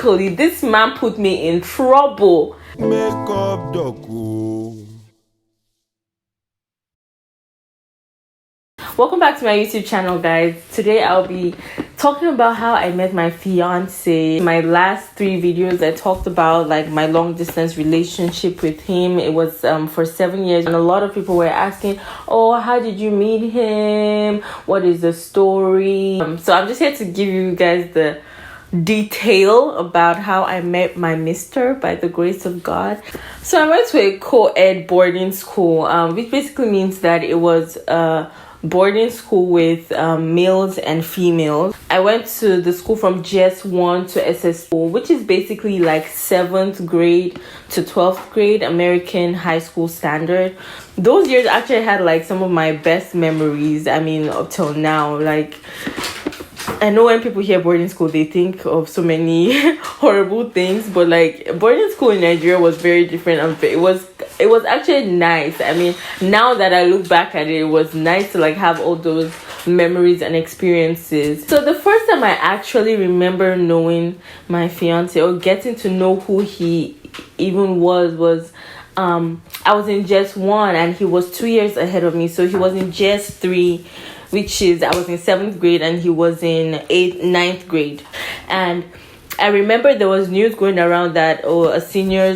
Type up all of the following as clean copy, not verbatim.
basically, this man put me in trouble. Makeup doku. Welcome back to my YouTube channel, guys. Today I'll be talking about how I met my fiance. My last 3 videos I talked about like my long distance relationship with him. It was for 7 years, and a lot of people were asking, oh, how did you meet him? What is the story? So I'm just here to give you guys the detail about how I met my mister by the grace of God. So I went to a co-ed boarding school, which basically means that it was boarding school with males and females. I went to the school from GS1 to SS4, which is basically like 7th grade to 12th grade American high school standard. Those years actually had like some of my best memories. I mean, up till now, like, I know when people hear boarding school, they think of so many horrible things, but like boarding school in Nigeria was very different. And it was actually nice. I mean, now that I look back at it, it was nice to like have all those memories and experiences. So the first time I actually remember knowing my fiance or getting to know who he even was I was in GS1 and he was 2 years ahead of me. So he was in GS3, which is I was in 7th grade and he was in 9th grade. And I remember there was news going around that a senior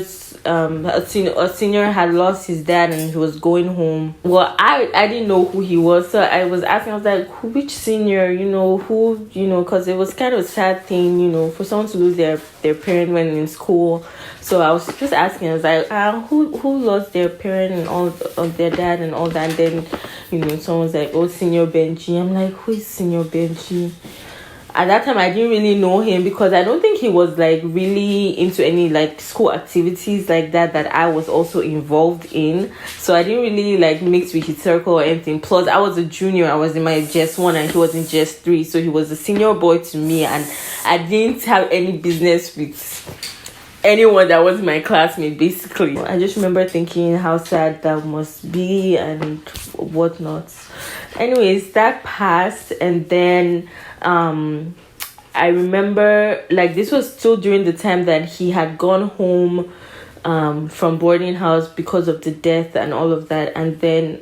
had lost his dad and he was going home. Well, I didn't know who he was, so I was asking, I was like, which senior, because it was kind of a sad thing, for someone to lose their parent when in school. So I was just asking, I was like, who lost their parent and all of their dad and all that. And then someone was like, oh, Senior Benji. I'm like, who is Senior Benji? At that time, I didn't really know him because I don't think he was like really into any like school activities like that I was also involved in. So I didn't really like mix with his circle or anything. Plus, I was a junior. I was in my GS1 and he was in GS3. So he was a senior boy to me, and I didn't have any business with anyone that was my classmate, basically. I just remember thinking how sad that must be and whatnot. Anyways, that passed, and then I remember like this was still during the time that he had gone home from boarding house because of the death and all of that. And then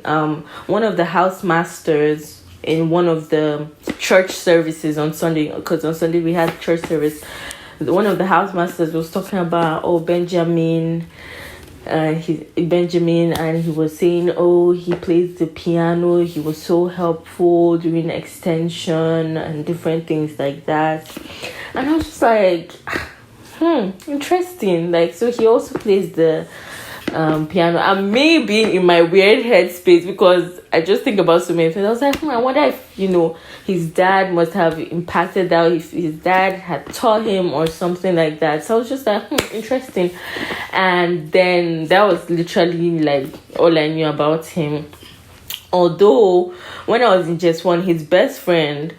one of the housemasters in one of the church services on Sunday, because on Sunday we had church service, one of the housemasters was talking about Benjamin, and he was saying, oh, he plays the piano, he was so helpful during extension and different things like that. And I was just like, interesting. Like, so he also plays the piano. I may be in my weird headspace because I just think about so many things. I was like, I wonder if his dad must have impacted that, if his dad had taught him or something like that. So I was just like, interesting. And then that was literally like all I knew about him. Although when I was in GS1, his best friend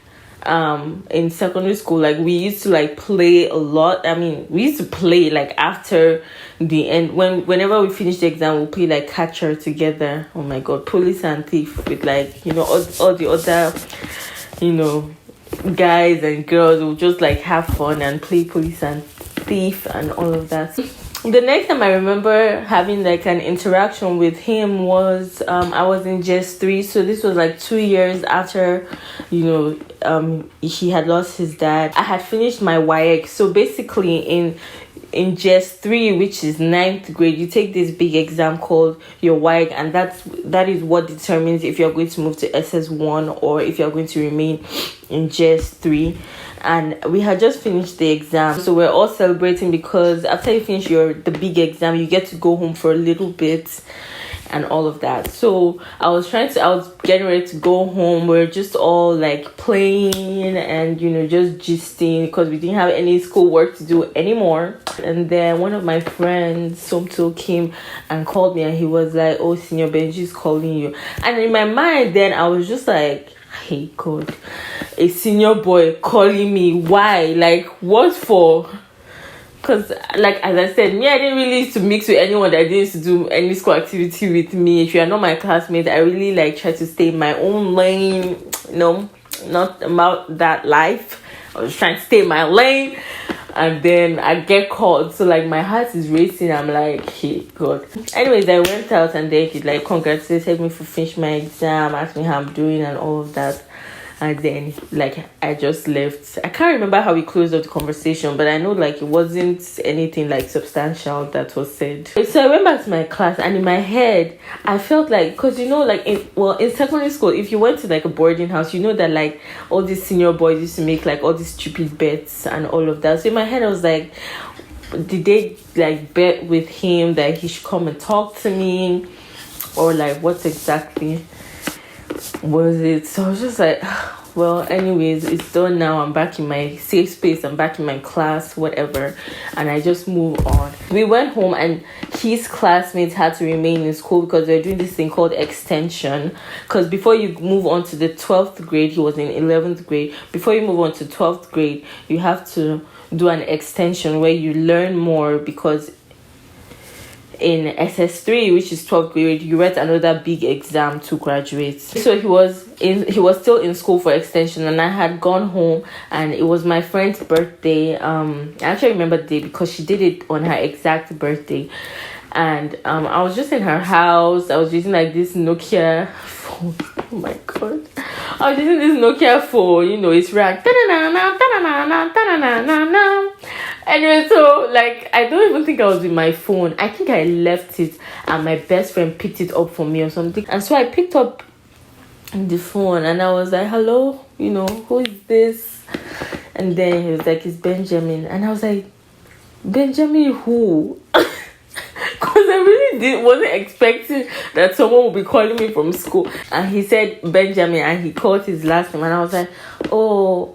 in secondary school, like we used to like play a lot. I mean, we used to play like after the end, whenever we finish the exam, we'll play like catcher together. Oh my god, police and thief with like all the other guys and girls will just like have fun and play police and thief and all of that. The next time I remember having like an interaction with him was I was in GS3, so this was like 2 years after he had lost his dad. I had finished my WAEC, so basically in GS3, which is 9th grade, you take this big exam called your WAEC, and that is what determines if you're going to move to SS1 or if you're going to remain in GS3. And we had just finished the exam, so we're all celebrating because after you finish the big exam, you get to go home for a little bit and all of that. So I was getting ready to go home. We're just all like playing and just gisting because we didn't have any school work to do anymore. And then one of my friends, Somto, came and called me, and he was like, oh, Senior Benji's calling you. And in my mind then I was just like, hey God, a senior boy calling me, why? Like, what for? Because like as I said, I didn't really used to mix with anyone that didn't used to do any school activity with me. If you are not my classmate, I really like try to stay in my own lane, not about that life. I was trying to stay in my lane. and then I get called. So like my heart is racing. I'm like, hey God. Anyways, I went out, and then he like congratulated me for finishing my exam, asked me how I'm doing and all of that. And then like I just left. I can't remember how we closed up the conversation, but I know like it wasn't anything like substantial that was said. So I went back to my class, and in my head I felt like, because you know, like in secondary school, if you went to like a boarding house, you know that like all these senior boys used to make like all these stupid bets and all of that. So in my head I was like, did they like bet with him that he should come and talk to me, or like what exactly was it? So I was just like, well, anyways, it's done now. I'm back in my safe space. I'm back in my class, whatever. And I just moved on. We went home, and his classmates had to remain in school because they're doing this thing called extension. Because before you move on to the 12th grade, he was in 11th grade. Before you move on to 12th grade, you have to do an extension where you learn more, because in SS3, which is 12th grade, you write another big exam to graduate. So he was still in school for extension, and I had gone home, and it was my friend's birthday. I actually remember the day because she did it on her exact birthday. And I was just in her house. I was using like this Nokia phone. Oh my God. I was using this Nokia phone, you know, it's rang. Anyway, so like I don't even think I was with my phone. I think I left it, and my best friend picked it up for me or something. And so I picked up the phone, and I was like, hello, you know, who is this? And then he was like, it's Benjamin. And I was like, Benjamin who? Because I really wasn't expecting that someone would be calling me from school. And he said Benjamin, and he called his last name, and I was like, oh,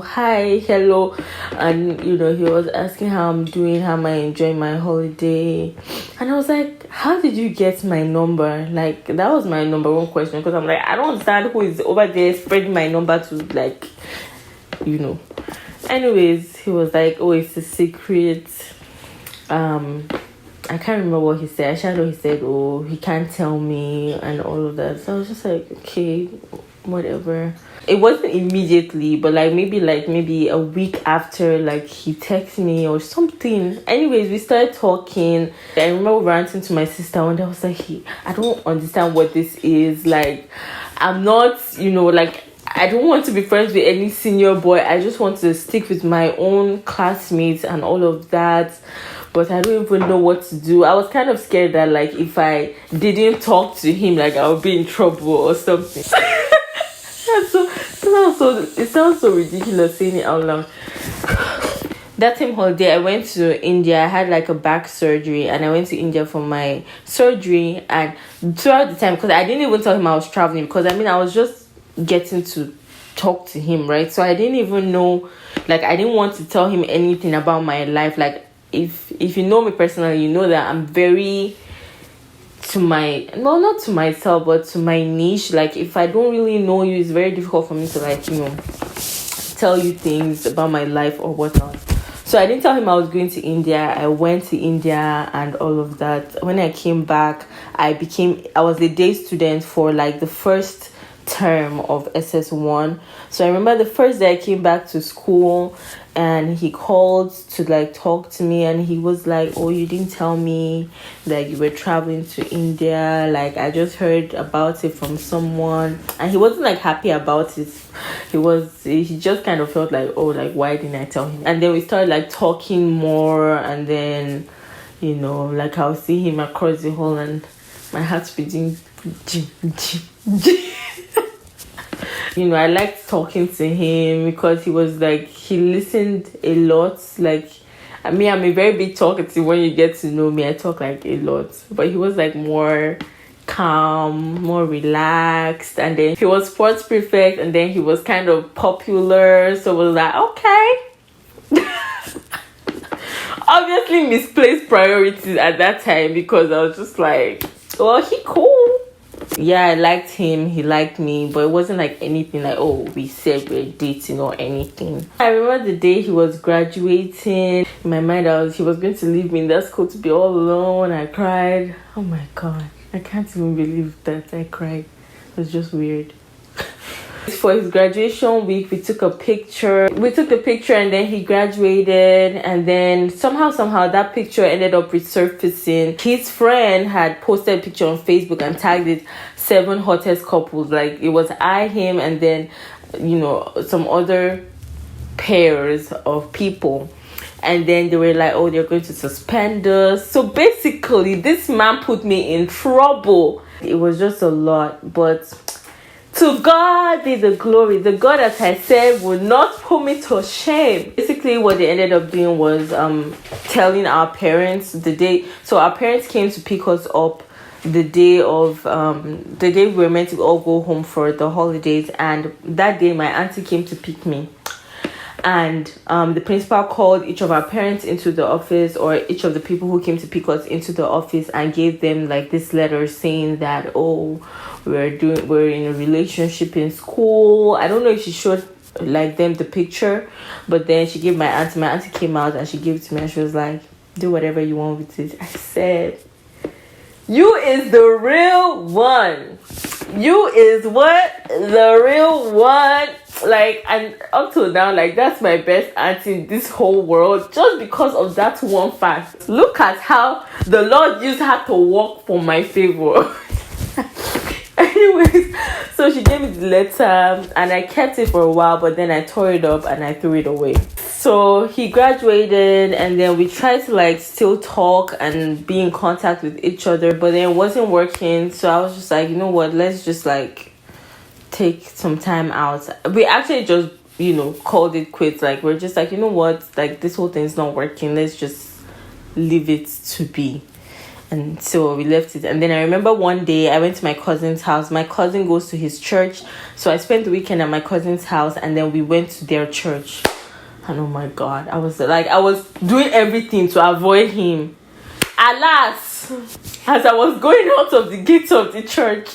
hi, hello. And you know, he was asking how I'm doing, how am I enjoying my holiday. And I was like, how did you get my number? Like, that was my number one question, because I'm like, I don't understand who is over there spreading my number to, like, you know. Anyways, he was like, oh, it's a secret. I can't remember what he said. I just know he said, oh, he can't tell me and all of that. So I was just like, okay, whatever. It wasn't immediately, but like maybe a week after, like he texted me or something. Anyways, we started talking. I remember ranting to my sister one day. I was like, hey, I don't understand what this is. Like, I'm not, you know, like, I don't want to be friends with any senior boy. I just want to stick with my own classmates and all of that. But I don't even know what to do. I was kind of scared that like if I didn't talk to him, like I would be in trouble or something. It sounds so ridiculous saying it out loud. That same holiday, I went to India. I had like a back surgery, and I went to India for my surgery. And throughout the time, because I didn't even tell him I was traveling, because I mean I was just getting to talk to him, right? So I didn't even know, like I didn't want to tell him anything about my life. Like if you know me personally, you know that I'm very to my, well, not to myself, but to my niche. Like if I don't really know you, it's very difficult for me to, like, you know, tell you things about my life or whatnot. So I didn't tell him I was going to India. I went to India and all of that. When I came back, I was a day student for like the first term of SS1. So I remember the first day I came back to school, and he called to like talk to me, and he was like, oh, you didn't tell me that you were traveling to India. Like I just heard about it from someone. And he wasn't like happy about it. He just kind of felt like, oh, like why didn't I tell him? And then we started like talking more, and then, you know, like I'll see him across the hall, and my heart's beating. You know, I liked talking to him because he was like, he listened a lot. Like, I mean, I'm a very big talkative. When you get to know me, I talk like a lot. But he was like more calm, more relaxed. And then he was sports prefect, and then he was kind of popular. So I was like, okay. Obviously misplaced priorities at that time, because I was just like, well, he cool. Yeah, I liked him, he liked me, but it wasn't like anything like, oh, we said we're dating or anything. I remember the day he was graduating. In my mind, he was going to leave me in that school to be all alone. I cried. Oh my God, I can't even believe that I cried. It was just weird. For his graduation week, we took a picture. And then he graduated, and then somehow that picture ended up resurfacing. His friend had posted a picture on Facebook and tagged it 7 hottest couples. Like, it was him, and then, you know, some other pairs of people. And then they were like, oh, they're going to suspend us. So basically, this man put me in trouble. It was just a lot, but to God be the glory. The God, as I said, would not put me to shame. Basically, what they ended up doing was telling our parents the day. So our parents came to pick us up the day we were meant to all go home for the holidays. And that day, my auntie came to pick me. And the principal called each of our parents into the office, or each of the people who came to pick us into the office, and gave them like this letter saying that, oh, we're in a relationship in school. I don't know if she showed like them the picture, but then she gave my auntie came out and she gave it to me, and she was like, do whatever you want with it. I said, you is the real one. You is what? The real one. Like, and up till now, like, that's my best auntie in this whole world, just because of that one fact. Look at how the Lord used her to work for my favor. Anyways, so she gave me the letter, and I kept it for a while, but then I tore it up and I threw it away. So he graduated, and then we tried to like still talk and be in contact with each other, but then it wasn't working. So I was just like, you know what, let's just like take some time out. We actually just, you know, called it quits. Like, we're just like, you know what, like, this whole thing's not working, let's just leave it to be. And so we left it. And then I remember one day I went to my cousin's house. My cousin goes to his church, so I spent the weekend at my cousin's house, and then we went to their church. And oh my God, I was doing everything to avoid him. Alas, as I was going out of the gates of the church,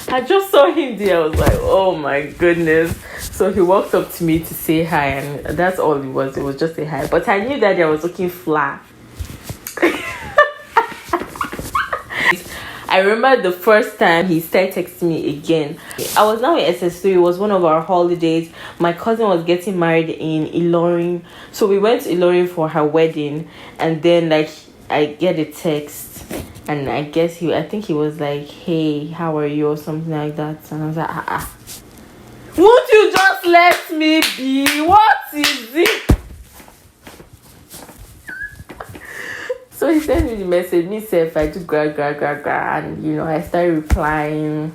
I just saw him there. I was like, oh my goodness. So he walked up to me to say hi, and that's all it was. It was just a hi. But I knew that I was looking flat. I remember the first time he started texting me again. I was now in SS3. It was one of our holidays. My cousin was getting married in Ilorin. So we went to Ilorin for her wedding. And then, like, I get a text. And I think he was like, hey, how are you? Or something like that. And I was like, won't you just let me be? What is it? So he sent me the message, me say if I do gra, and, you know, I started replying.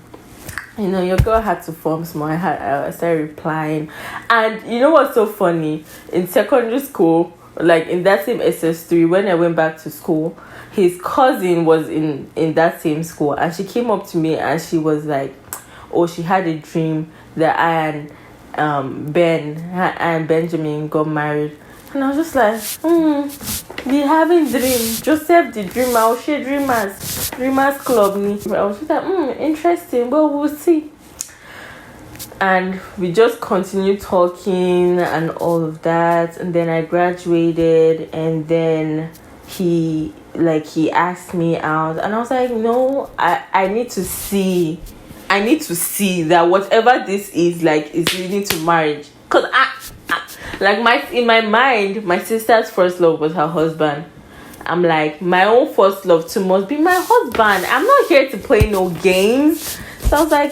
You know, your girl had to form small. I started replying. And you know what's so funny? In secondary school, like in that same SS3, when I went back to school, his cousin was in that same school, and she came up to me and she was like, oh, she had a dream that I and Benjamin got married. And I was just like, be having dream. Joseph the dreamer. I'll share dreamers club. I was just like, interesting. Well, we'll see. And we just continued talking and all of that. And then I graduated, and then he asked me out, and I was like, no, I need to see that whatever this is, like, is leading to marriage. Because in my mind, my sister's first love was her husband. I'm like, my own first love too must be my husband. I'm not here to play no games. So I was like,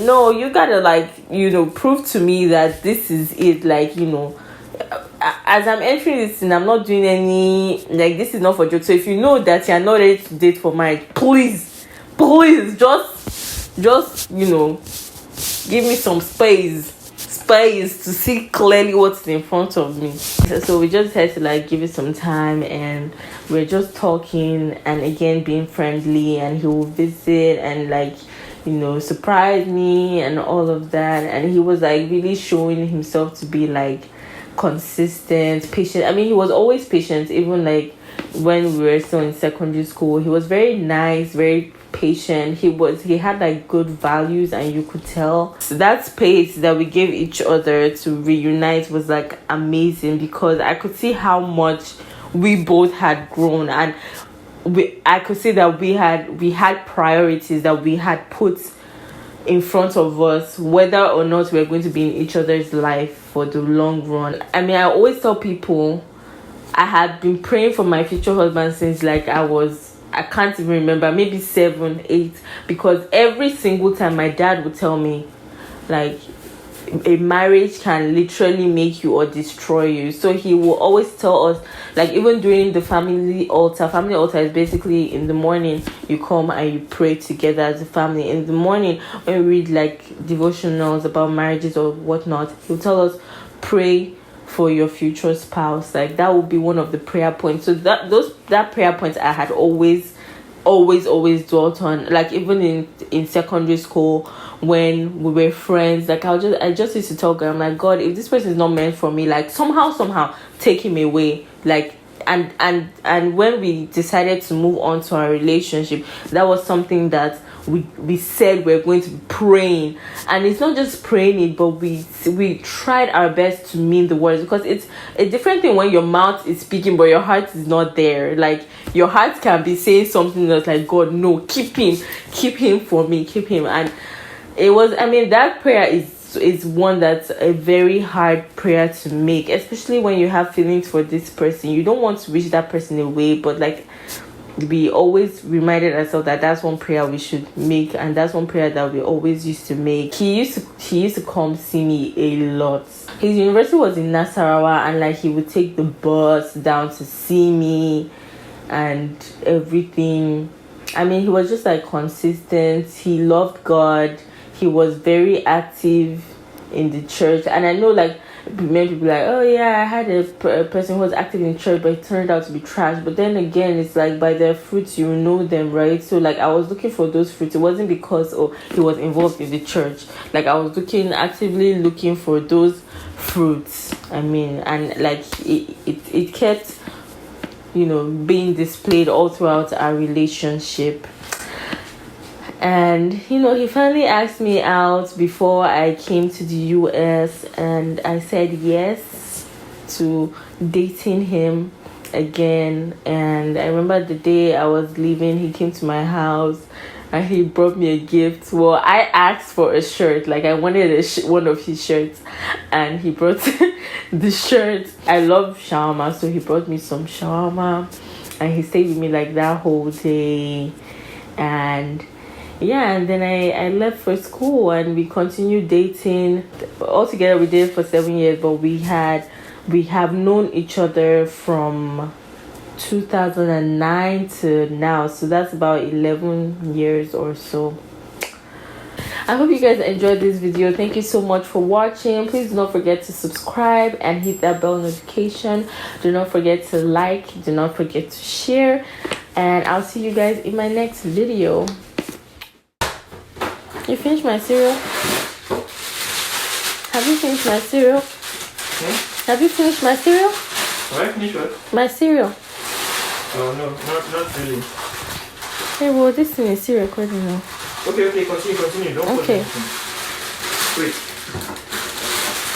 no, you gotta, like, you know, prove to me that this is it. Like, you know, as I'm entering this thing, I'm not doing any, like, this is not for jokes. So if you know that you're not ready to date for marriage, please just, you know, give me some space to see clearly what's in front of me. So we just had to, like, give it some time, and we're just talking, and again being friendly, and he will visit and, like, you know, surprise me and all of that. And he was, like, really showing himself to be, like, consistent, patient. I mean, he was always patient, even, like, when we were still in secondary school. He was very nice, very patient. He had, like, good values, and you could tell. So that space that we gave each other to reunite was, like, amazing, because I could see how much we both had grown, and I could see that we had priorities that we had put in front of us, whether or not we're going to be in each other's life for the long run. I mean, I always tell people I had been praying for my future husband since like I can't even remember, maybe 7, 8, because every single time my dad would tell me like a marriage can literally make you or destroy you. So he will always tell us, like, even during the family altar is basically in the morning you come and you pray together as a family. In the morning when we read like devotionals about marriages or whatnot, he'll tell us pray for your future spouse. Like that would be one of the prayer points. So that prayer point I had always dwelt on. Like even in secondary school when we were friends, like I just used to tell God, I'm like, God, if this person is not meant for me, like somehow take him away. Like and when we decided to move on to our relationship, that was something that we said we're going to be praying. And it's not just praying it, but we tried our best to mean the words, because it's a different thing when your mouth is speaking but your heart is not there. Like your heart can be saying something that's like, God, no, keep him for me, keep him. And it was, I mean, that prayer is one that's a very hard prayer to make, especially when you have feelings for this person. You don't want to wish that person away, but like we always reminded ourselves that that's one prayer we should make, and that's one prayer that we always used to make. He used to come see me a lot. His university was in Nasarawa, and like he would take the bus down to see me and everything. I mean, he was just like consistent. He loved God. He was very active in the church. And I know like many people like, oh yeah, I had a person who was active in church but it turned out to be trash. But then again, it's like by their fruits you know them, right? So like I was looking for those fruits. It wasn't because he was involved in the church. Like I was actively looking for those fruits. I mean, and like it kept, being displayed all throughout our relationship. And he finally asked me out before I came to the US, and I said yes to dating him again. And I remember the day I was leaving, he came to my house and he brought me a gift. Well, I asked for a shirt, like I wanted one of his shirts, and he brought the shirt. I love shawarma, so he brought me some shawarma, and he stayed with me like that whole day. And yeah, and then I left for school and we continued dating. Altogether we dated for 7 years, but we have known each other from 2009 to now, so that's about 11 years or so. I hope you guys enjoyed this video. Thank you so much for watching. Please do not forget to subscribe and hit that bell notification. Do not forget to like, do not forget to share, and I'll see you guys in my next video. You finished my cereal? Have you finished my cereal? Have you finished my cereal? Have I finished what? My cereal. Oh no, not really. Hey, well, this thing is still recording now. Okay, continue. Don't put Okay. anything. Wait.